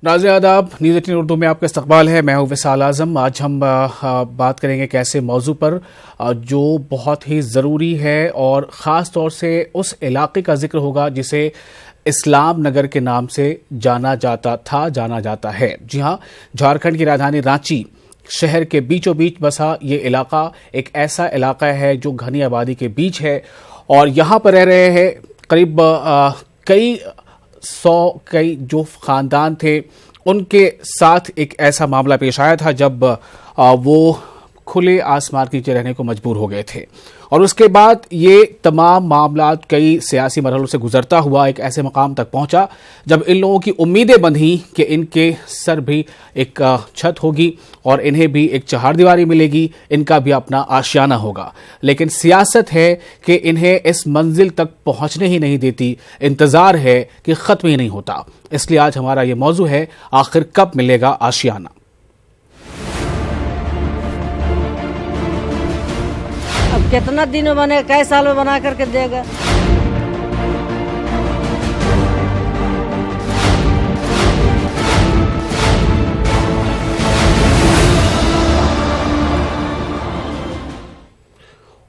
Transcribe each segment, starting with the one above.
नाज़रीन आदाब, न्यूज़ 18 उर्दू में आपका इस्तकबाल है। मैं हूं विसाल आज़म। आज हम बात करेंगे एक ऐसे मौजू पर जो बहुत ही ज़रूरी है और ख़ास तौर से उस इलाके का जिक्र होगा जिसे इस्लाम नगर के नाम से जाना जाता है। जी हाँ, झारखंड की राजधानी रांची शहर के बीचों बीच बसा ये इलाका एक ऐसा इलाका है जो घनी आबादी के बीच है और यहाँ पर रह रहे हैं करीब कई जो खानदान थे। उनके साथ एक ऐसा मामला पेश आया था जब वो खुले आसमान के नीचे रहने को मजबूर हो गए थे और उसके बाद ये तमाम मामला कई सियासी मरहलों से गुजरता हुआ एक ऐसे मकाम तक पहुंचा जब इन लोगों की उम्मीदें बंधी कि इनके सर भी एक छत होगी और इन्हें भी एक चहारदीवारी मिलेगी, इनका भी अपना आशियाना होगा। लेकिन सियासत है कि इन्हें इस मंजिल तक पहुंचने ही नहीं देती, इंतजार है कि खत्म ही नहीं होता। इसलिए आज हमारा ये मौजू है, आखिर कब मिलेगा आशियाना। अब कितना दिन में बने, कई साल में बना करके देगा।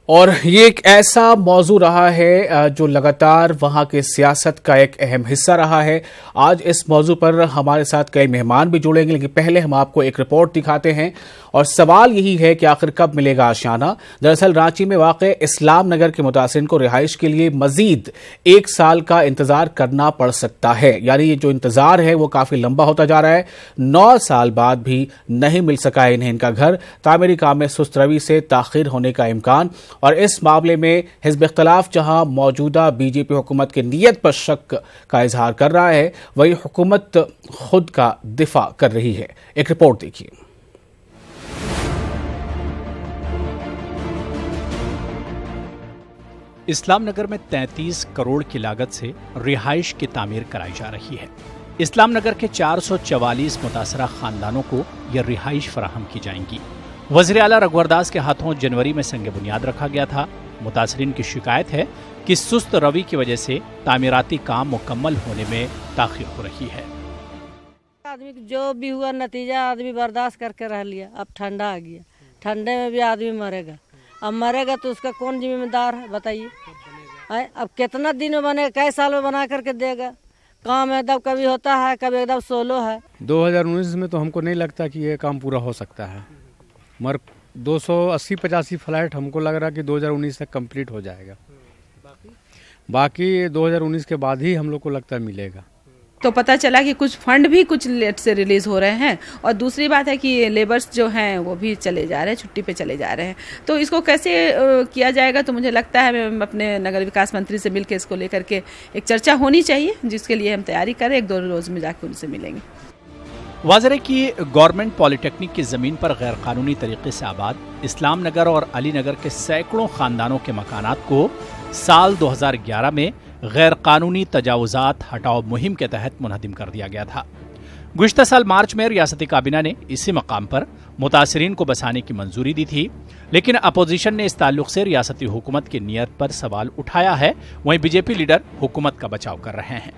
और ये एक ऐसा मौजू रहा है जो लगातार वहां के सियासत का एक अहम हिस्सा रहा है। आज इस मौजू पर हमारे साथ कई मेहमान भी जुड़ेंगे, लेकिन पहले हम आपको एक रिपोर्ट दिखाते हैं और सवाल यही है कि आखिर कब मिलेगा आशियाना। दरअसल रांची में वाक़े इस्लाम नगर के मुतासिरीन को रिहाइश के लिए मजीद 1 साल का इंतजार करना पड़ सकता है। यानी ये जो इंतजार है वो काफी लंबा होता जा रहा है। 9 साल बाद भी नहीं मिल सका है इन्हें इनका घर। तामीरी काम में सुस्त रवि से ताखीर होने का इम्कान और इस मामले में हिज़्ब इख्तिलाफ जहां मौजूदा बीजेपी हुकूमत की नीयत पर शक का इजहार कर रहा है, वही हुकूमत खुद का दिफा कर रही है। एक रिपोर्ट देखिए। इस्लाम नगर में 33 करोड़ की लागत से रिहाइश की तामीर कराई जा रही है। इस्लाम नगर के 444 मुतासरा खानदानों को यह रिहाइश फराहम की जाएंगी। वज़ीर आला रघुवर दास के हाथों जनवरी में संग बुनियाद रखा गया था। मुतासरीन की शिकायत है कि सुस्त रवि की वजह से तामीराती काम मुकम्मल होने में ताख़ीर हो रही है। आदमी जो भी हुआ नतीजा आदमी बर्दाश्त करके रह लिया। अब ठंडा आ गया, ठंडे में भी आदमी मरेगा। अब मरेगा तो उसका कौन जिम्मेदार है बताइए। अब कितना दिन में बने, कई साल में बना करके देगा। काम एकदम कभी होता है, कभी एकदम सोलो है। 2019 में तो हमको नहीं लगता कि ये काम पूरा हो सकता है, मगर 280-85 फ्लैट हमको लग रहा है कि 2019 तक कंप्लीट हो जाएगा। बाकी 2019 के बाद ही हम लोग को लगता है मिलेगा। तो पता चला कि कुछ फंड भी कुछ लेट से रिलीज हो रहे हैं और दूसरी बात है कि लेबर्स जो हैं वो भी चले जा रहे हैं, छुट्टी पे चले जा रहे हैं। तो इसको कैसे किया जाएगा, तो मुझे लगता है मैं अपने नगर विकास मंत्री से मिलकर इसको लेकर के एक चर्चा होनी चाहिए, जिसके लिए हम तैयारी करें। 1-2 रोज में जाकर उनसे मिलेंगे। वाज़ेह कि गवर्नमेंट पॉलिटेक्निक की ज़मीन पर गैर कानूनी तरीके से आबाद इस्लाम नगर और अली नगर के सैकड़ों खानदानों के मकानात को साल 2011 में गैर कानूनी तजावुज़ात हटाओ मुहिम के तहत मुनहदिम कर दिया गया था। गुज़िश्ता साल मार्च में रियासती काबीना ने इसी मकाम पर मुतासिरीन को बसाने की मंजूरी दी थी, लेकिन अपोजिशन ने इस ताल्लुक से रियासती हुकूमत की नीयत पर सवाल उठाया है। वहीं बीजेपी लीडर हुकूमत का बचाव कर रहे हैं।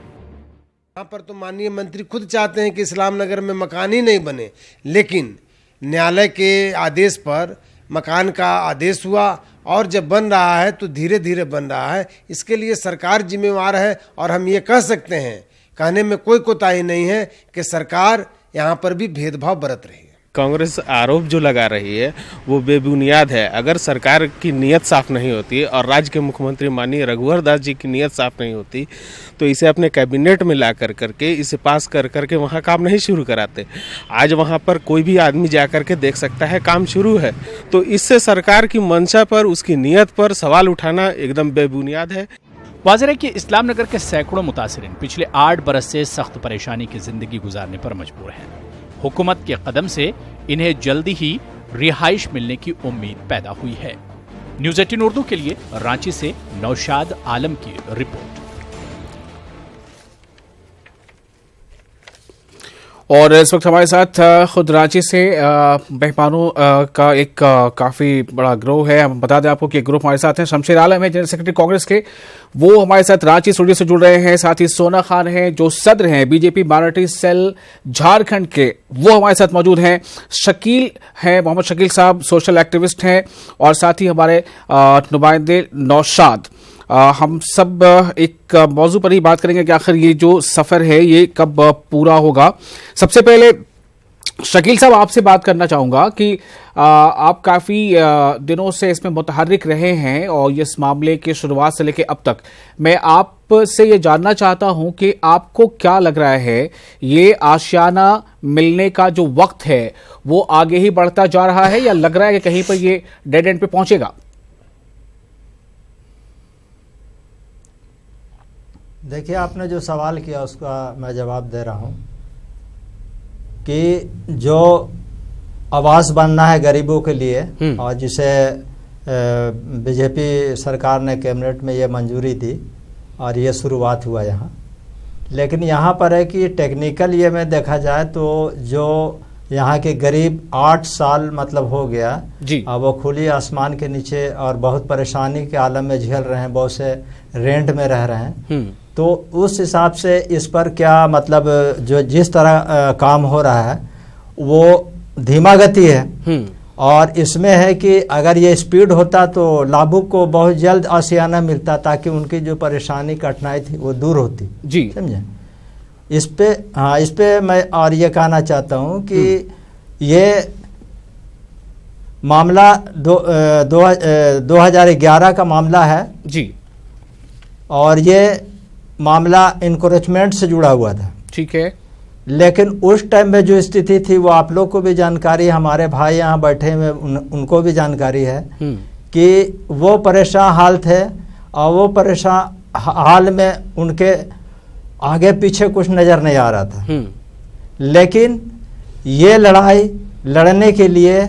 यहाँ पर तो माननीय मंत्री खुद चाहते हैं कि इस्लाम नगर में मकान ही नहीं बने, लेकिन न्यायालय के आदेश पर मकान का आदेश हुआ और जब बन रहा है तो धीरे धीरे बन रहा है। इसके लिए सरकार जिम्मेवार है और हम ये कह सकते हैं, कहने में कोई कोताही नहीं है कि सरकार यहाँ पर भी भेदभाव बरत रही है। कांग्रेस आरोप जो लगा रही है वो बेबुनियाद है। अगर सरकार की नीयत साफ नहीं होती और राज्य के मुख्यमंत्री माननीय रघुवर दास जी की नीयत साफ नहीं होती तो इसे अपने कैबिनेट में ला करके इसे पास करके वहाँ काम नहीं शुरू कराते। आज वहाँ पर कोई भी आदमी जा करके देख सकता है काम शुरू है। तो इससे सरकार की मंशा पर, उसकी नीयत पर सवाल उठाना एकदम बेबुनियाद है। वाज़ेह है कि इस्लाम नगर के सैकड़ों मुतासिरीन पिछले 8 बरस से सख्त परेशानी की जिंदगी गुजारने पर मजबूर हैं। हुकूमत के कदम से इन्हें जल्दी ही रिहाइश मिलने की उम्मीद पैदा हुई है। न्यूज़ 18 उर्दू के लिए रांची से नौशाद आलम की रिपोर्ट। और इस वक्त हमारे साथ खुद रांची से मेहमानों का एक काफी बड़ा ग्रोह है। हम बता दें आपको कि ग्रुप हमारे साथ हैं। शमशेर आलम है जनरल सेक्रेटरी कांग्रेस के, वो हमारे साथ रांची स्टूडियो से जुड़ रहे हैं। साथ ही सोना खान हैं जो सदर हैं बीजेपी माइनॉरिटी सेल झारखंड के, वो हमारे साथ मौजूद हैं। शकील हैं, मोहम्मद शकील साहब सोशल एक्टिविस्ट हैं, और साथ ही हमारे नुमाइंदे नौशाद। हम सब एक मौजू पर ही बात करेंगे कि आखिर ये जो सफर है ये कब पूरा होगा। सबसे पहले शकील साहब आपसे बात करना चाहूंगा कि आप काफी दिनों से इसमें मुतहर्रिक रहे हैं और इस मामले की शुरुआत से लेकर अब तक मैं आपसे ये जानना चाहता हूं कि आपको क्या लग रहा है, ये आशियाना मिलने का जो वक्त है वो आगे ही बढ़ता जा रहा है या लग रहा है कि कहीं पर ये डेड एंड पे पहुंचेगा? देखिए, आपने जो सवाल किया उसका मैं जवाब दे रहा हूं कि जो आवास बनना है गरीबों के लिए और जिसे बीजेपी सरकार ने कैबिनेट में ये मंजूरी दी और ये शुरुआत हुआ यहाँ। लेकिन यहाँ पर है कि टेक्निकल ये में देखा जाए तो जो यहाँ के गरीब 8 साल मतलब हो गया जी, वो खुली आसमान के नीचे और बहुत परेशानी के आलम में झेल रहे हैं, बहुत से रेंट में रह रहे हैं। तो उस हिसाब से इस पर क्या मतलब जो जिस तरह काम हो रहा है वो धीमा गति है और इसमें है कि अगर ये स्पीड होता तो लाभुक को बहुत जल्द आशियाना मिलता ताकि उनकी जो परेशानी कठिनाई थी वो दूर होती जी, समझे। इस पे मैं और ये कहना चाहता हूँ कि ये मामला 2011 का मामला है जी, और ये मामला इंक्रोचमेंट से जुड़ा हुआ था, ठीक है। लेकिन उस टाइम में जो स्थिति थी वो आप लोग को भी जानकारी, हमारे भाई यहाँ बैठे हुए उनको भी जानकारी है कि वो परेशान हाल थे और वो परेशान हाल में उनके आगे पीछे कुछ नज़र नहीं आ रहा था। लेकिन ये लड़ाई लड़ने के लिए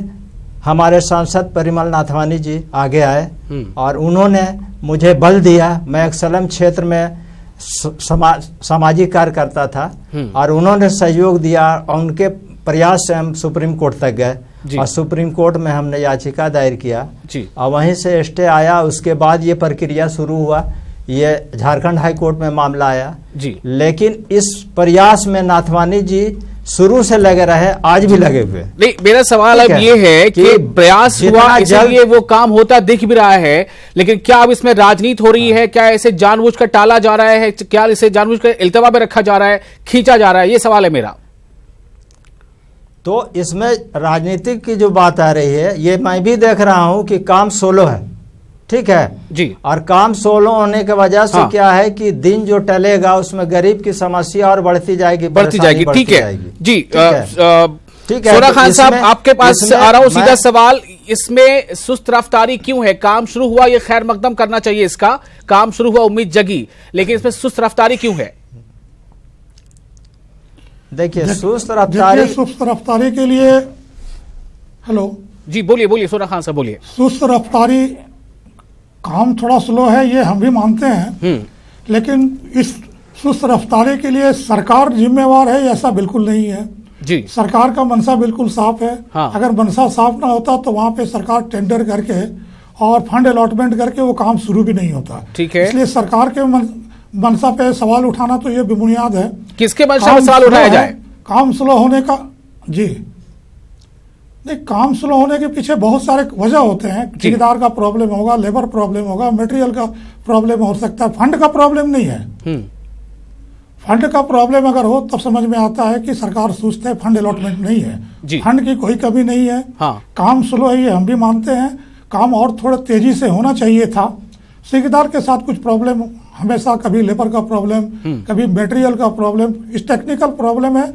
हमारे सांसद परिमल नाथवानी जी आगे आए और उन्होंने मुझे बल दिया। मैं एक सलम क्षेत्र में सामाजिक कार्य करता था और उन्होंने सहयोग दिया और उनके प्रयास से हम सुप्रीम कोर्ट तक गए और सुप्रीम कोर्ट में हमने याचिका दायर किया और वहीं से स्टे आया। उसके बाद ये प्रक्रिया शुरू हुआ, ये झारखंड हाई कोर्ट में मामला आया जी। लेकिन इस प्रयास में नाथवानी जी शुरू से लगे रहे, आज भी लगे हुए। नहीं, मेरा सवाल अब ये है कि प्रयास हुआ इसलिए वो काम होता दिख भी रहा है, लेकिन क्या अब इसमें राजनीति हो रही है? क्या इसे जानबूझकर टाला जा रहा है? क्या इसे जानबूझकर इल्तवा में रखा जा रहा है, खींचा जा रहा है? ये सवाल है मेरा। तो इसमें राजनीतिक की जो बात आ रही है ये मैं भी देख रहा हूं कि काम सोलो है, ठीक है जी। और काम सोलो होने की वजह से क्या है कि दिन जो टलेगा उसमें गरीब की समस्या और बढ़ती जाएगी, ठीक है जी। ठीक है। सोना तो खान साहब आपके पास आ रहा हूं, सीधा सवाल, इसमें सुस्त रफ्तारी क्यों है? काम शुरू हुआ, ये खैर मकदम करना चाहिए, इसका काम शुरू हुआ, उम्मीद जगी, लेकिन इसमें सुस्त रफ्तारी क्यों है? देखिए, सुस्त रफ्तारी के लिए, हेलो जी, बोलिए सोना खान साहब बोलिए। सुस्त रफ्तारी काम थोड़ा स्लो है, ये हम भी मानते हैं, लेकिन इस सुस्त रफ्तारी के लिए सरकार जिम्मेवार है ऐसा बिल्कुल नहीं है जी। सरकार का मनसा बिल्कुल साफ है। हाँ। अगर मनसा साफ ना होता तो वहां पे सरकार टेंडर करके और फंड अलॉटमेंट करके वो काम शुरू भी नहीं होता, ठीक है। इसलिए सरकार के मनसा पे सवाल उठाना तो ये बेबुनियाद है। किसके मनसा पे सवाल उठाया जाए? काम स्लो होने का जी नहीं, काम स्लो होने के पीछे बहुत सारे वजह होते हैं। ठेकेदार का प्रॉब्लम होगा, लेबर प्रॉब्लम होगा, मटेरियल का प्रॉब्लम हो सकता है, फंड का प्रॉब्लम नहीं है। फंड का प्रॉब्लम अगर हो तब समझ में आता है कि सरकार सुस्त है, फंड अलॉटमेंट नहीं है, फंड की कोई कमी नहीं है। हाँ। काम स्लो है ये हम भी मानते हैं, काम और थोड़ा तेजी से होना चाहिए था। ठेकेदार के साथ कुछ प्रॉब्लम हमेशा, कभी लेबर का प्रॉब्लम, कभी मटेरियल का प्रॉब्लम, इस टेक्निकल प्रॉब्लम है।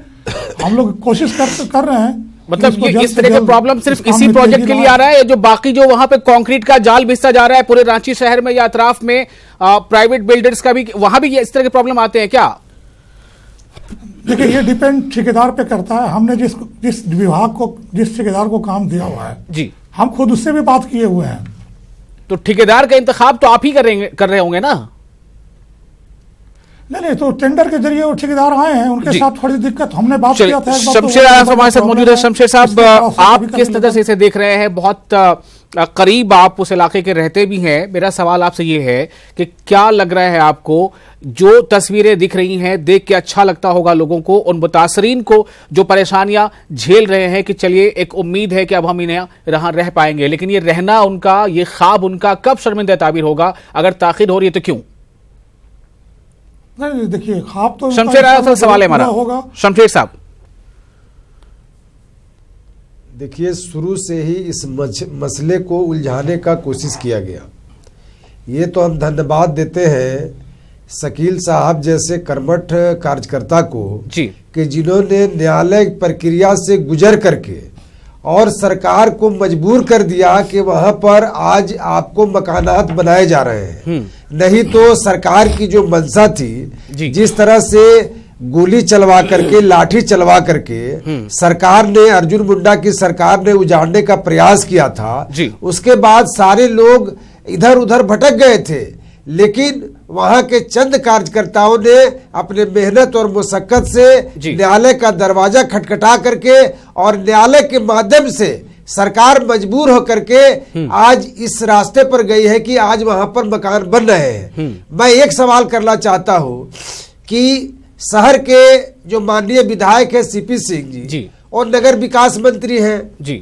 हम लोग कोशिश कर रहे हैं। मतलब ये इस तरह का प्रॉब्लम सिर्फ इसी प्रोजेक्ट के लिए आ रहा है, या जो बाकी जो वहां पे कंक्रीट का जाल बिछता जा रहा है पूरे रांची शहर में या अतराफ में, प्राइवेट बिल्डर्स का भी वहां भी इस तरह के प्रॉब्लम आते हैं क्या? देखिए, ये डिपेंड ठेकेदार पे करता है। हमने जिस विभाग को, जिस ठेकेदार को काम दिया हुआ है जी, हम खुद उससे भी बात किए हुए हैं। तो ठेकेदार का इंतखाब तो आप ही कर रहे होंगे ना? नहीं, तो टेंडर के जरिए वो ठेकेदार आए हैं, उनके साथ थोड़ी दिक्कत, हमने बात किया था एक बार। शमशेर हमारे साथ मौजूद है। शमशेर साहब, आप किस तरह से इसे देख रहे हैं? बहुत करीब आप उस इलाके के रहते भी हैं। मेरा सवाल आपसे ये है कि क्या लग रहा है आपको, जो तस्वीरें दिख रही हैं देख के अच्छा लगता होगा लोगों को, उन मुतासरीन को जो परेशानियां झेल रहे हैं कि चलिए एक उम्मीद है कि अब हम इन्हें रह पाएंगे, लेकिन ये रहना उनका, ये ख्वाब उनका कब शर्मिंदा ताबीर होगा? अगर ताखिर हो रही है तो क्यों? नहीं, देखिए ख्वाब तो शमशेर सवाल है हमारा। शमशेर साहब, देखिए, शुरू से ही इस मसले को उलझाने का कोशिश किया गया। ये तो हम धन्यवाद देते हैं शकील साहब जैसे कर्मठ कार्यकर्ता को जी, कि जिन्होंने न्यायालय प्रक्रिया से गुजर करके और सरकार को मजबूर कर दिया कि वहां पर आज आपको मकानात बनाए जा रहे हैं। नहीं तो सरकार की जो मंशा थी, जिस तरह से गोली चलवा करके, लाठी चलवा करके सरकार ने, अर्जुन मुंडा की सरकार ने उजाड़ने का प्रयास किया था, उसके बाद सारे लोग इधर उधर भटक गए थे। लेकिन वहां के चंद कार्यकर्ताओं ने अपने मेहनत और मुशक्कत से न्यायालय का दरवाजा खटखटा करके और न्यायालय के माध्यम से सरकार मजबूर होकर के आज इस रास्ते पर गई है कि आज वहां पर मकान बन रहे हैं। मैं एक सवाल करना चाहता हूं कि शहर के जो माननीय विधायक है सीपी सिंह जी और नगर विकास मंत्री हैं जी,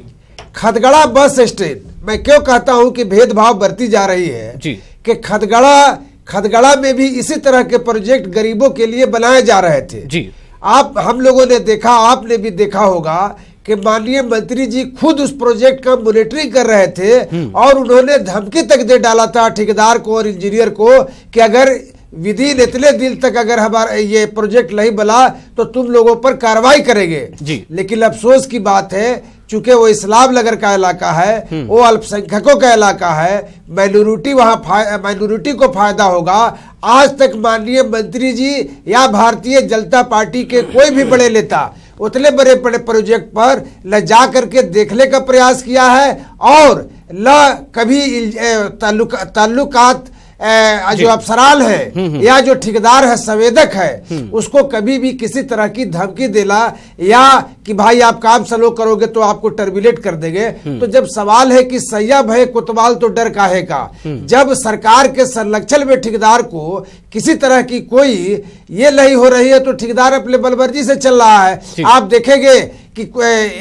खदगड़ा बस स्टैंड, मैं क्यों कहता हूं कि भेदभाव बढ़ती जा रही है कि खदगड़ा में भी इसी तरह के प्रोजेक्ट गरीबों के लिए बनाए जा रहे थे जी। हम लोगों ने देखा, आपने भी देखा होगा कि माननीय मंत्री जी खुद उस प्रोजेक्ट का मॉनिटरिंग कर रहे थे और उन्होंने धमकी तक दे डाला था ठेकेदार को और इंजीनियर को कि अगर विधि इतने दिन तक अगर हमारा ये प्रोजेक्ट नहीं बना तो तुम लोगों पर कार्रवाई करेंगे जी। लेकिन अफसोस की बात है, चूंकि वो इस्लाम नगर का इलाका है, वो अल्पसंख्यकों का इलाका है, माइनॉरिटी को फायदा होगा। आज तक माननीय मंत्री जी या भारतीय जनता पार्टी के कोई भी बड़े नेता उतने बड़े बड़े प्रोजेक्ट पर न जा करके देखने का प्रयास किया है और न कभी ताल्लुकात जो अफसरान है या जो ठेकेदार है, संवेदक है, उसको कभी भी किसी तरह की धमकी देना या कि भाई आप काम स्लो करोगे तो आपको टर्मिनेट कर देंगे। तो जब सवाल है कि सैया भय कोतवाल तो डर काहे का, जब सरकार के संरक्षण में ठेकेदार को किसी तरह की कोई ये नहीं हो रही है तो ठेकेदार अपने बलवर्जी से चल रहा है। आप देखेंगे कि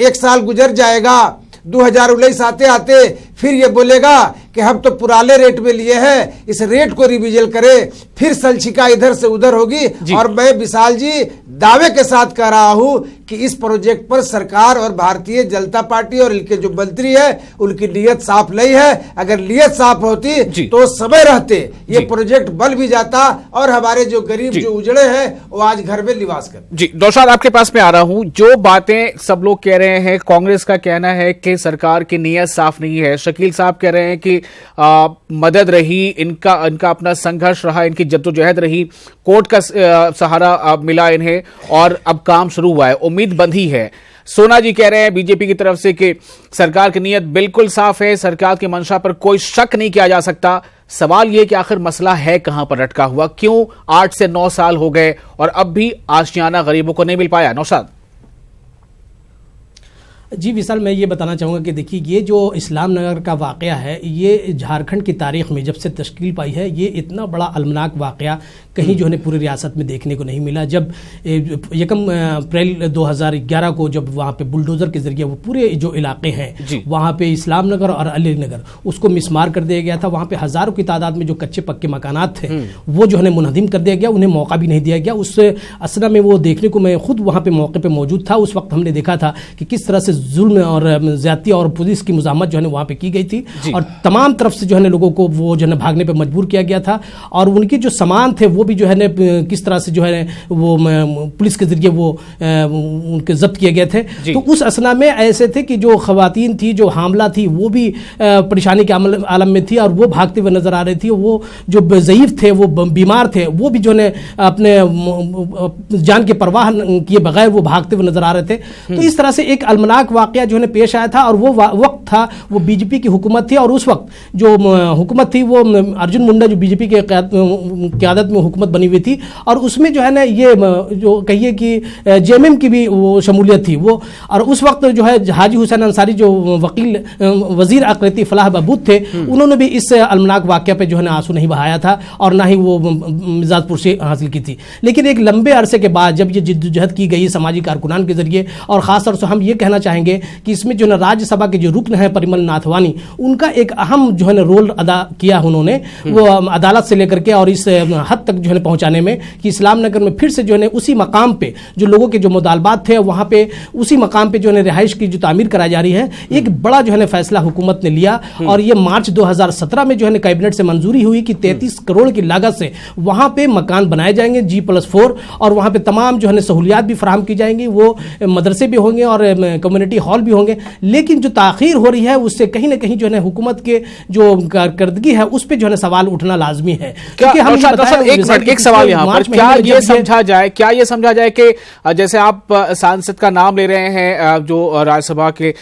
एक साल गुजर जाएगा, 2019 आते आते फिर ये बोलेगा कि हम तो पुराने रेट में लिए हैं, इस रेट को रिविजन करें, फिर संचिका इधर से उधर होगी। और मैं विशाल जी दावे के साथ कह रहा हूं कि इस प्रोजेक्ट पर सरकार और भारतीय जनता पार्टी और इनके जो मंत्री है उनकी नीयत साफ नहीं है। अगर नीयत साफ होती तो समय रहते ये प्रोजेक्ट बन भी जाता और हमारे जो गरीब जो उजड़े हैं वो आज घर में निवास कर। जी डॉक्टर आपके पास में आ रहा हूं। जो बातें सब लोग कह रहे हैं, कांग्रेस का कहना है कि सरकार की नीयत साफ नहीं है, शकील साहब कह रहे हैं कि मदद रही, इनका अपना संघर्ष रहा, इनकी जद्दोजहद रही, कोर्ट का सहारा मिला इन्हें और अब काम शुरू हुआ है, उम्मीद बंधी है। सोना जी कह रहे हैं बीजेपी की तरफ से कि सरकार की नीयत बिल्कुल साफ है, सरकार की मंशा पर कोई शक नहीं किया जा सकता। सवाल यह कि आखिर मसला है कहां पर अटका हुआ, क्यों 8 से 9 साल हो गए और अब भी आशियाना गरीबों को नहीं मिल पाया? नौशाद जी विशाल, मैं ये बताना चाहूँगा कि देखिए ये जो इस्लाम नगर का वाक़या है, ये झारखंड की तारीख़ में जब से तश्कील पाई है ये इतना बड़ा अलमनाक वाक़या कहीं जो है पूरी रियासत में देखने को नहीं मिला। जब 1 अप्रैल 2011 को जब वहाँ पे बुलडोज़र के ज़रिए वो पूरे जो इलाके हैं वहाँ पे इस्लाम नगर और अली नगर उसको मिसमार कर दिया गया था। वहाँ पे हज़ारों की तादाद में जो कच्चे पक्के मकानात थे वो जो है मुनहदिम कर दिया गया, उन्हें मौका भी नहीं दिया गया। उस असना में वो देखने को मैं खुद वहाँ पर मौके पर मौजूद था। उस वक्त हमने देखा था कि किस तरह से जुल्म और ज्यादती और पुलिस की मुज़ाहमत जो है वहाँ पे की गई थी और तमाम तरफ से जो है लोगों को वो जो है भागने पे मजबूर किया गया था और उनके जो सामान थे वो भी जो है किस तरह से जो है वो पुलिस के जरिए वो उनके जब्त किए गए थे। तो उस असना में ऐसे थे कि जो खवातीन थी, जो हामला थी, वो भी परेशानी के आलम में थी और वो भागते हुए नजर आ रही थी। वो जो ज़ईफ थे, वो बीमार थे, वो भी जो है अपने जान की परवाह किए बगैर वो भागते हुए नजर आ रहे थे। तो इस तरह से एक अलमनाक अलमनाक वाकया जो है पेश आया था, और वो वक्त था वो बीजेपी की हुकूमत थी, और उस वक्त जो हुकूमत थी वो अर्जुन मुंडा जो बीजेपी के क़यादत में हुकूमत बनी हुई थी, और उसमें जो है ना ये जो कहिए कि जेएमएम की भी वो शमूलियत थी वो। और उस वक्त जो है हाजी हुसैन अंसारी जो वकील वजीर अक़लियती फलाह बहबूद थे, उन्होंने भी इस अलमनाक वाकया पे जो है ना आंसू नहीं बहाया था और ना ही वो मिजाजपुर से हासिल की थी। लेकिन एक लंबे अरसे के बाद जब ये जिद्दोजहद की गई समाजी कारकुनान के जरिए, और ख़ासतौर से हम ये कहना चाहेंगे कि इसमें जो है राज्यसभा के जो रुकन है परिमल नाथवानी, उनका एक अहम जो है ना रोल अदा किया उन्होंने, वो अदालत से लेकर के और इस हद तक जो है पहुंचाने में कि इस्लाम नगर में फिर से जो है उसी मकाम पे जो लोगों के जो मुतालबात थे वहाँ पे उसी मकाम पे जो है रिहाइश की जो तामीर कराई जा रही है, एक बड़ा जो है फैसला हुकूमत ने लिया। और ये मार्च 2017 में जो है कैबिनेट से मंजूरी हुई कि 33 करोड़ की लागत से वहाँ पे मकान बनाए जाएंगे G+4, और वहाँ पे तमाम जो है सहूलियात भी फराहम की जाएंगी, वो मदरसे भी होंगे और कम्युनिटी हॉल भी होंगे। लेकिन जो ताख़ीर हो रही है उससे कहीं ना कहीं जो है हुकूमत के जो कारकर्दगी है उस पर जो है सवाल उठना लाजमी है। क्योंकि हम एक सवाल यहाँ पर क्या ये समझा जाए कि जैसे आप सांसद का नाम ले रहे हैं, जो राज्यसभा के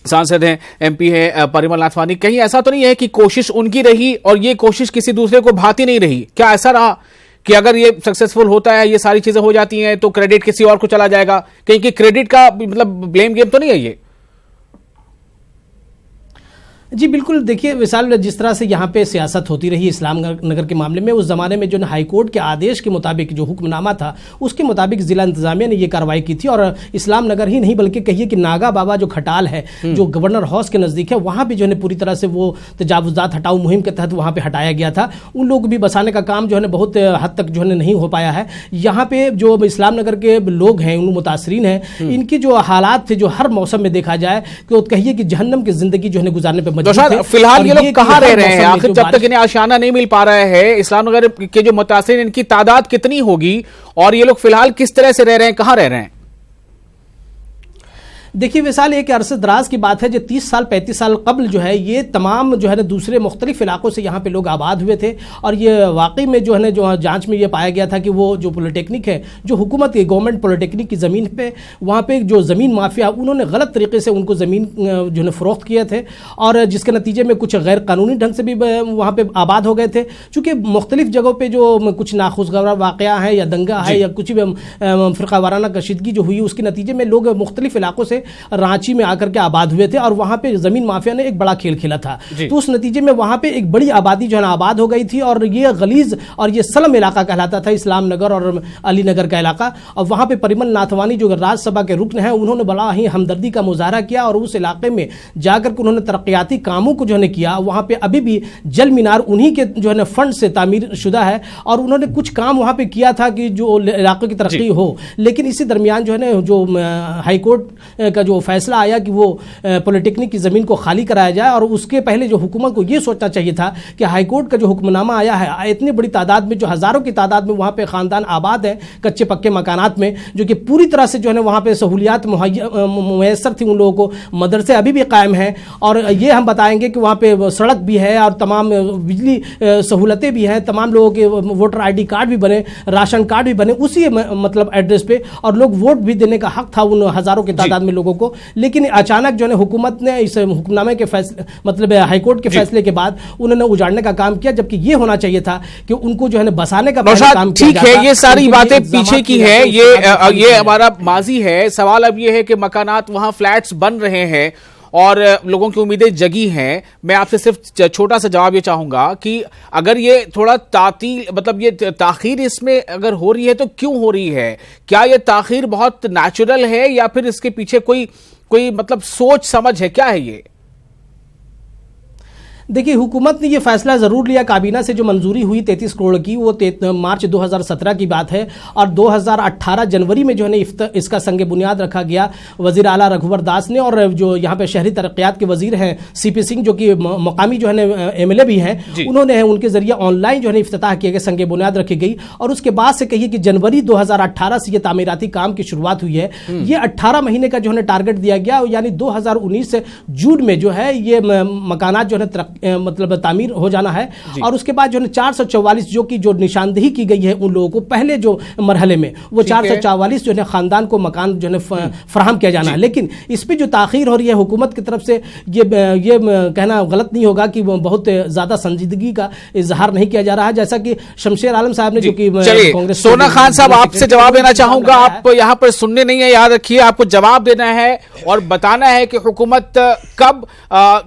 सांसद हैं, MP है परिमल नाथवानी, कहीं ऐसा तो नहीं है कि कोशिश उनकी रही और ये कोशिश किसी दूसरे को भाती नहीं रही? क्या ऐसा रहा कि अगर ये सक्सेसफुल होता है, ये सारी चीजें हो जाती हैं, तो क्रेडिट किसी और को चला जाएगा? कहीं कि क्रेडिट का मतलब ब्लेम गेम तो नहीं है ये? जी बिल्कुल, देखिए विशाल, जिस तरह से यहाँ पे सियासत होती रही इस्लाम नगर के मामले में, उस ज़माने में जो है हाई कोर्ट के आदेश के मुताबिक जो हुक्मनामा था उसके मुताबिक ज़िला इंतज़ामिया ने ये कार्रवाई की थी। और इस्लाम नगर ही नहीं बल्कि कहिए कि नागा बाबा जो खटाल है जो गवर्नर हाउस के नज़दीक है, वहाँ भी जो है पूरी तरह से वो तजावुज़ात हटाओ मुहिम के तहत वहाँ पर हटाया गया था। उन लोग भी बसाने का काम जो है बहुत हद तक जो है नहीं हो पाया है। यहाँ पे जो इस्लाम नगर के लोग हैं, उन मुतासरीन हैं, इनकी जो हालात थे जो हर मौसम में देखा जाए तो कहिए कि जहन्नम की ज़िंदगी जो है गुजारने पर फिलहाल ये लोग कहाँ रह रहे हैं आखिर? जब तक इन्हें आशियाना नहीं मिल पा रहा है, इस्लाम नगर के जो मुतासिर इनकी तादाद कितनी होगी और ये लोग फिलहाल किस तरह से रह रहे हैं, कहाँ रह रहे हैं? देखिए विशाल, एक अरसे दराज की बात है जो 30 साल 35 साल कबल जो है ये तमाम जो है ना दूसरे मुख्तलिफ इलाकों से यहाँ पे लोग आबाद हुए थे। और ये वाकई में जो है ना जो जांच में ये पाया गया था कि वो जो पॉलिटेक्निक है, जो हुकूमत की गवर्नमेंट पॉलिटेक्निक की ज़मीन पे, वहाँ पे जो ज़मीन माफिया उन्होंने गलत तरीके से उनको ज़मीन जो है फ़रोख्त किए थे, और जिसके नतीजे में कुछ गैर कानूनी ढंग से भी वहाँ पर आबाद हो गए थे। चूँकि मुख्तलिफ जगहों पर जो कुछ नाखुशगवार वाक़या है या दंगा है या कुछ भी फ़िरका वाराना कशीदगी जो हुई, उसके नतीजे में लोग मुख्तलिफ इलाकों से रांची में आकर के आबाद हुए थे और वहां पे जमीन माफिया ने एक बड़ा खेल खेला था। तो उस नतीजे में वहां पे एक बड़ी आबादी जो है आबाद हो गई थी, और ये गलीज और ये सलम इलाका कहलाता था, इस्लाम नगर और अली नगर का इलाका। और वहां पे परिमल नाथवानी जो राज्यसभा के रुकन हैं, उन्होंने बड़ा ही हमदर्दी का मुजाहरा किया और उस इलाके में जाकर के उन्होंने तरक्याती कामों को जो है किया। वहां पे अभी भी जल मीनार उन्हीं के जो है फंड से तामीर शुदा है, और उन्होंने कुछ काम वहां पे किया था कि जो इलाके की तरक्की हो। लेकिन इसी दरमियान जो है ना जो हाईकोर्ट का जो फैसला आया कि वो पॉलिटेक्निक की ज़मीन को खाली कराया जाए, और उसके पहले जो हुकूमत को ये सोचना चाहिए था कि हाईकोर्ट का जो हुक्मनामा आया है, इतनी बड़ी तादाद में जो हज़ारों की तादाद में वहाँ पे ख़ानदान आबाद है कच्चे पक्के मकानात में, जो कि पूरी तरह से जो है वहाँ पे सहूलियात मुयसर थी उन लोगों को, मदरसे अभी भी कायम हैं, और ये हम बताएंगे कि वहाँ पे सड़क भी है और तमाम बिजली सहूलतें भी हैं, तमाम लोगों के वोटर ID कार्ड भी बने, राशन कार्ड भी बने उसी मतलब एड्रेस पे, और लोग वोट भी देने का हक था उन हज़ारों की तादाद में लोगों को। लेकिन अचानक जो है हुकूमत ने इस हुक्मनामे के फैसले मतलब हाईकोर्ट के फैसले के बाद उन्होंने उजाड़ने का काम किया, जबकि ये होना चाहिए था कि उनको जो है बसाने का काम किया। ठीक है, ये सारी बातें पीछे की है, ये हमारा माजी है। सवाल अब ये है कि मकानात वहां फ्लैट्स बन रहे हैं और लोगों की उम्मीदें जगी हैं। मैं आपसे सिर्फ छोटा सा जवाब ये चाहूंगा कि अगर ये थोड़ा तातील मतलब ये ताखीर इसमें अगर हो रही है तो क्यों हो रही है? क्या ये ताखीर बहुत नेचुरल है या फिर इसके पीछे कोई मतलब सोच समझ है? क्या है ये? देखिए हुकूमत ने ये फैसला ज़रूर लिया, काबीना से जो मंजूरी हुई 33 करोड़ की, वो मार्च 2017 की बात है, और 2018 जनवरी में जो है इसका संग बुनियाद रखा गया वज़ीर आला रघुवर दास ने, और जो यहाँ पे शहरी तरक्यात के वज़ीर हैं CP सिंह जो कि मकामी जो है MLA भी हैं, उन्होंने उनके ज़रिए ऑनलाइन जो है इफ्तिताह किया गया, संग बुनियाद रखी गई, और उसके बाद से कहिए कि जनवरी 2018 से ये तामीराती काम की शुरुआत हुई है। ये 18 महीने का जो है टारगेट दिया गया, यानी 2019 से जून में जो है ये मकानात जो है मतलब तामीर हो जाना है। और उसके बाद जो है 444 जो कि जो निशानदेही की गई है उन लोगों को पहले जो मरहले में वो 444 जो है खानदान को मकान जो है फराहम किया जाना है। लेकिन इस पर जो ताखीर हो रही है हुकूमत की तरफ से, ये कहना गलत नहीं होगा कि बहुत ज़्यादा संजीदगी का इजहार नहीं किया जा रहा है, जैसा कि शमशेर आलम साहब ने जो कि कांग्रेस। सोना खान साहब, आपसे जवाब देना चाहूंगा। आप यहाँ पर सुनने नहीं है, याद रखिए, आपको जवाब देना है और बताना है कि हुकूमत कब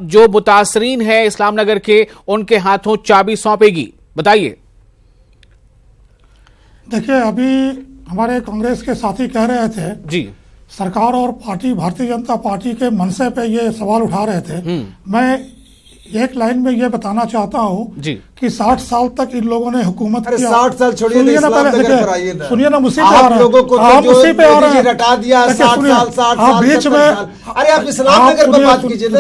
जो मुतासरीन है इस्लाम नगर के उनके हाथों चाबी सौंपेगी, बताइए। देखिए, अभी हमारे कांग्रेस के साथी कह रहे थे जी, सरकार और पार्टी भारतीय जनता पार्टी के मनसे पे ये सवाल उठा रहे थे। मैं एक लाइन में ये बताना चाहता हूँ कि 60 साल तक इन लोगों ने हुकूमत किया। 60 साल छोड़िए ना, सुनिए ना, उसी पे आ रहा है, आप उसी पे आ रहे हैं, रटा दिया 60 साल आप बीच में, अरे आप इस्लाम नगर पर बात कीजिए ना,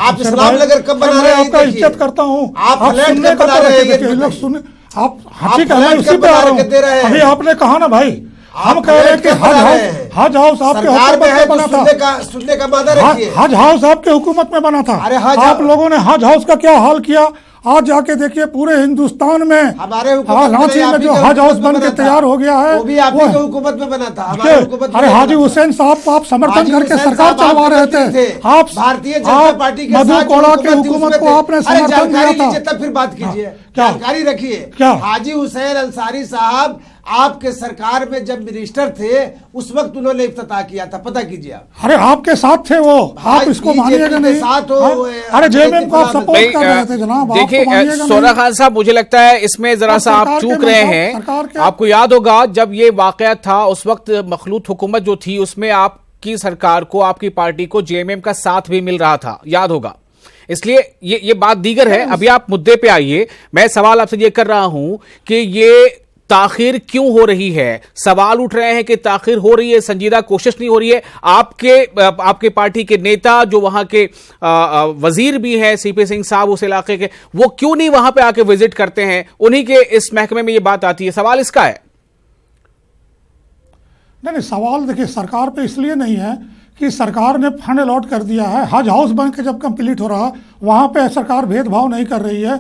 आप इस्लाम नगर कब बना रहे हैं? आपका इज्जत करता हूँ, आप सुनने का बना रहे हैं, सुन आप ठीक है, मैं उसी पे आ रहा हूँ। अभी आपने कहा ना भाई, हम कह रहे हैं कि हज हाउस आपके हुकूमत में बना था, सुनने का मादा रखिए। हज हाउस आपके हुकूमत में बना था। आप लोगों ने हज हाउस का क्या हाल किया? आज जाके देखिए पूरे हिंदुस्तान में, हमारे रांची में जो हज हाउस बन के तैयार हो गया है वो भी आप ही के हुकूमत में बना था, हमारे हुकूमत में। अरे हाजी हुसैन साहब को आप समर्थन करके सरकार चलवा रहे थे, आप भारतीय जनता पार्टी के मधु कोड़ा की हुकूमत को आपने समर्थन दिया था। तब फिर बात कीजिए, जानकारी रखिए। हाजी हुसैन अंसारी साहब आपके सरकार में जब मिनिस्टर थे उस वक्त उन्होंने इफ्तिताह किया था, पता कीजिए आप। अरे आपके साथ थे वो, आप इसको मानिएगा नहीं? साथ हो, अरे जेएमएम को आप सपोर्ट कर रहे थे जनाब। देखिए सोना खान साहब, मुझे लगता है इसमें जरा सा आप चूक रहे हैं। आपको याद होगा जब ये वाकया था उस वक्त मखलूत हुकूमत जो थी उसमें आपकी सरकार को, आपकी पार्टी को जेएमएम का साथ भी मिल रहा था, याद होगा। इसलिए ये बात दीगर है। अभी आप मुद्दे पे आइए। मैं सवाल आपसे ये कर रहा हूं कि ये ताखीर क्यों हो रही है? सवाल उठ रहे हैं कि ताखीर हो रही है, संजीदा कोशिश नहीं हो रही है। आपके पार्टी के नेता जो वहां के वजीर भी हैं, सीपी सिंह साहब उस इलाके के, वो क्यों नहीं वहां पे आके विजिट करते हैं? उन्हीं के इस महकमे में ये बात आती है। सवाल इसका है। नहीं, सवाल देखिए सरकार पे इसलिए नहीं है कि सरकार ने फंड अलॉट कर दिया है। हज हाउस बन के जब कंप्लीट हो रहा, वहां पे सरकार भेदभाव नहीं कर रही है।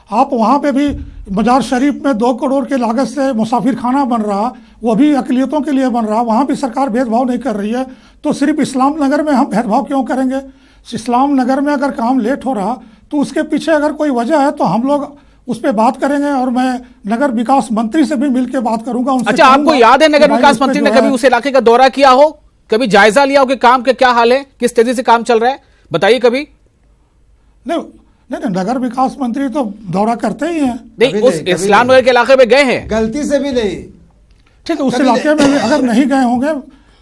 आप वहाँ पे भी मजार शरीफ में 2 करोड़ के लागत से मुसाफिर खाना बन रहा, वो भी अकलियतों के लिए बन रहा, वहाँ भी सरकार भेदभाव नहीं कर रही है। तो सिर्फ इस्लाम नगर में हम भेदभाव क्यों करेंगे? इस्लाम नगर में अगर काम लेट हो रहा तो उसके पीछे अगर कोई वजह है तो हम लोग उस पर बात करेंगे और मैं नगर विकास मंत्री से भी मिलकर बात करूंगा। अच्छा, आपको याद है नगर विकास मंत्री ने कभी उस इलाके का दौरा किया हो, कभी जायजा लिया हो कि काम के क्या हाल है, किस तेजी से काम चल रहा है? बताइए कभी। नहीं, नगर विकास मंत्री तो दौरा करते ही हैं। नहीं, उस इस्लाम नगर के इलाके में गए हैं? गलती से भी नहीं। ठीक है, उस इलाके में अगर नहीं गए होंगे,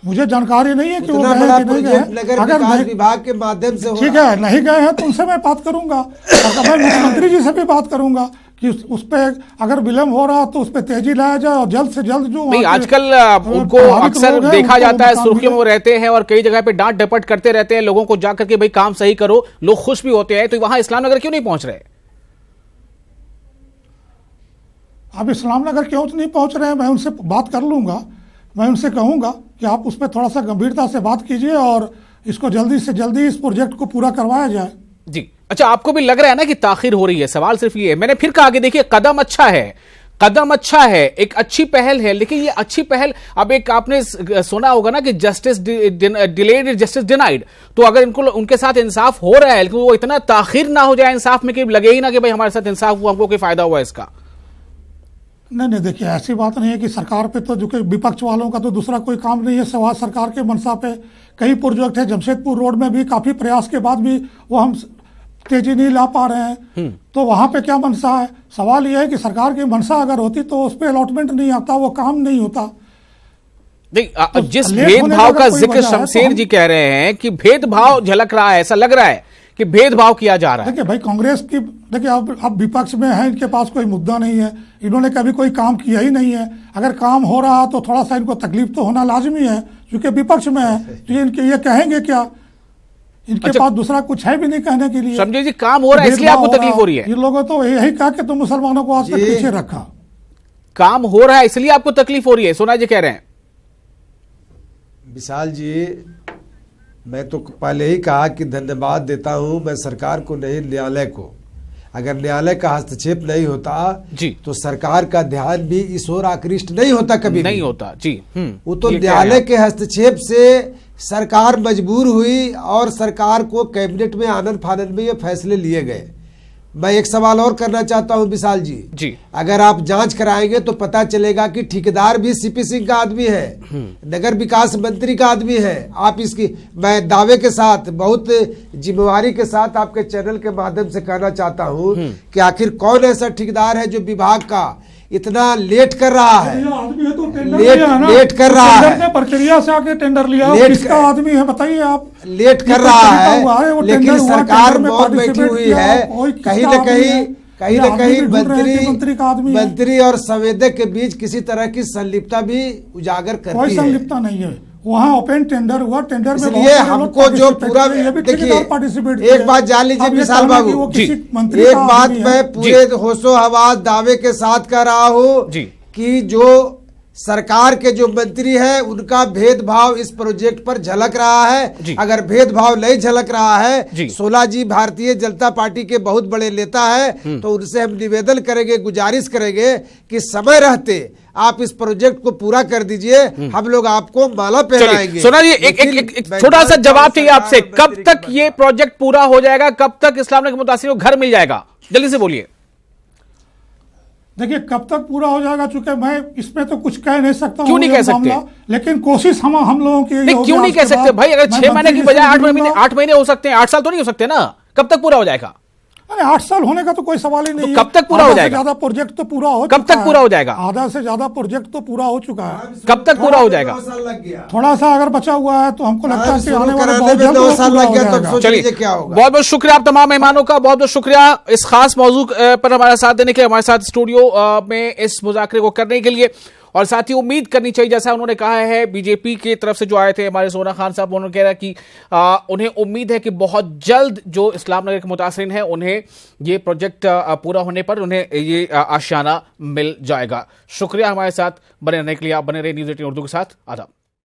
मुझे जानकारी नहीं है कि वो गए कि नहीं गए। अगर विभाग के माध्यम से ठीक है, नहीं गए हैं तो उनसे मैं बात करूंगा, मैं मुख्यमंत्री जी से भी बात करूंगा कि उस पर अगर विलम्ब हो रहा तो उस पर तेजी लाया जाए और जल्द से जल्द जो नहीं। आजकल उनको अक्सर देखा जाता है सुर्खियों में रहते हैं और कई जगह पे डांट डपट करते रहते हैं लोगों को, जाकर के भाई काम सही करो, लोग खुश भी होते हैं। तो वहां इस्लाम नगर क्यों नहीं पहुंच रहे? अब इस्लाम नगर क्यों नहीं पहुंच रहे हैं, मैं उनसे बात कर लूंगा। मैं उनसे कहूंगा कि आप उस पर थोड़ा सा गंभीरता से बात कीजिए और इसको जल्दी से जल्दी इस प्रोजेक्ट को पूरा करवाया जाए। जी, अच्छा, आपको भी लग रहा है ना कि ताखिर हो रही है? सवाल सिर्फ ये है, मैंने फिर कहा कि देखिए कदम अच्छा है, एक अच्छी पहल है, लेकिन ये अच्छी पहल, अब एक आपने सुना होगा ना कि justice delayed is justice denied. तो अगर इनको उनके साथ इंसाफ हो रहा है लेकिन वो इतना ताखिर ना हो जाए इंसाफ में कि लगे ही ना कि भाई हमारे साथ इंसाफ हुआ, हमको कोई फायदा हुआ इसका। नहीं, देखिए ऐसी बात नहीं है कि सरकार पे तो जो कि विपक्ष वालों का तो दूसरा कोई काम नहीं है सवाल सरकार के मनसा पे। कई प्रोजेक्ट है, जमशेदपुर रोड में भी काफी प्रयास के बाद भी वो हम तेजी नहीं ला पा रहे हैं। तो वहां पे क्या मनसा है? सवाल यह है कि सरकार की मनसा अगर होती तो उस पर अलॉटमेंट नहीं आता, वो काम नहीं होता। नहीं, तो जिस भेदभाव का जिक्र शमशेर जी कह रहे हैं कि भेदभाव झलक रहा है, ऐसा लग रहा है कि भेदभाव किया जा रहा है। देखिए भाई, कांग्रेस की देखिए अब विपक्ष में है, इनके पास कोई मुद्दा नहीं है, इन्होंने कभी कोई काम किया ही नहीं है। अगर काम हो रहा तो थोड़ा सा इनको तकलीफ तो होना लाजमी है, क्योंकि विपक्ष में है। तो ये कहेंगे क्या? इनके पास दूसरा कुछ है भी नहीं कहने के लिए। समझे जी, काम हो रहा है इसलिए आपको तकलीफ हो रही है? इन लोगों तो यही कहा कि तुम मुसलमानों को आज तक पीछे रखा। काम हो रहा है इसलिए आपको तकलीफ हो रही है, सोना जी कह रहे हैं। विशाल जी, मैं तो पहले ही कहा कि धन्यवाद देता हूं मैं सरकार को नहीं, न्यायालय को, अगर न्यायालय का हस्तक्षेप नहीं होता जी तो सरकार का ध्यान भी इस ओर आकृष्ट नहीं होता, कभी नहीं भी होता जी। वो तो ये क्या न्यायालय है? के हस्तक्षेप से सरकार मजबूर हुई और सरकार को कैबिनेट में आनन फानन में ये फैसले लिए गए। मैं एक सवाल और करना चाहता हूं विशाल जी, अगर आप जांच कराएंगे तो पता चलेगा कि ठेकेदार भी सीपी सिंह का आदमी है, नगर विकास मंत्री का आदमी है। आप इसकी, मैं दावे के साथ, बहुत जिम्मेवारी के साथ आपके चैनल के माध्यम से कहना चाहता हूं कि आखिर कौन ऐसा ठेकेदार है जो विभाग का इतना लेट कर रहा है, आदमी है तो टेंडर लेट कर रहा है, प्रक्रिया से आके टेंडर लिया, किसका आदमी है बताइए आप? लेट कर रहा है, लेकिन सरकार मौन बैठी हुई है। कहीं न कहीं मंत्री और संवेदक के बीच किसी तरह की संलिप्तता भी उजागर करती है। कोई संलिप्तता नहीं है, वहाँ ओपन टेंडर हुआ, टेंडर में इसलिए हमको जो पूरा, देखिए एक बात जान लीजिए विशाल बाबू, एक बात मैं पूरे होशो हवास दावे के साथ कह रहा हूँ कि जो सरकार के जो मंत्री है उनका भेदभाव इस प्रोजेक्ट पर झलक रहा है। अगर भेदभाव नहीं झलक रहा है, 16 जी भारतीय जनता पार्टी के बहुत बड़े नेता है, तो उनसे हम निवेदन करेंगे, गुजारिश करेंगे कि समय रहते आप इस प्रोजेक्ट को पूरा कर दीजिए, हम लोग आपको माला पहनाएंगे। सोना जी, एक छोटा सा जवाब चाहिए आपसे, कब तक ये प्रोजेक्ट पूरा हो जाएगा, कब तक इस्लाम नगर मुतासिर को घर मिल जाएगा? जल्दी से बोलिए। देखिए कब तक पूरा हो जाएगा, चूंकि मैं इसमें तो कुछ कह नहीं सकता। क्यों नहीं कह सकते? लेकिन कोशिश हम लोगों की क्यों नहीं कह सकते भाई? अगर 6 महीने की बजाय 8 महीने हो सकते हैं, 8 साल तो नहीं हो सकते ना? कब तक पूरा हो जाएगा? अरे 8 साल होने का तो कोई सवाल ही नहीं है। कब तक पूरा हो जाएगा? ज्यादा प्रोजेक्ट तो पूरा हो, कब तक पूरा हो जाएगा? आधा से ज्यादा प्रोजेक्ट तो पूरा हो चुका है। कब तक पूरा हो जाएगा? थोड़ा सा अगर बचा हुआ है तो हमको लगता है कि आने वाले 2 साल लग गया, तो चलिए क्या होगा। बहुत बहुत शुक्रिया आप तमाम मेहमानों का, बहुत बहुत शुक्रिया इस खास मौजू पर हमारा साथ देने के, हमारे साथ स्टूडियो में इस मुज़ाकरे को करने के लिए। और साथ ही उम्मीद करनी चाहिए, जैसा उन्होंने कहा है, बीजेपी की तरफ से जो आए थे हमारे सोना खान साहब, उन्होंने कह रहा कि उन्हें उम्मीद है कि बहुत जल्द जो इस्लाम नगर के मुतासिरीन हैं उन्हें ये प्रोजेक्ट पूरा होने पर उन्हें ये आशियाना मिल जाएगा। शुक्रिया हमारे साथ बने रहने के लिए। आप बने रहे न्यूज़ 18 उर्दू के साथ। आदाब।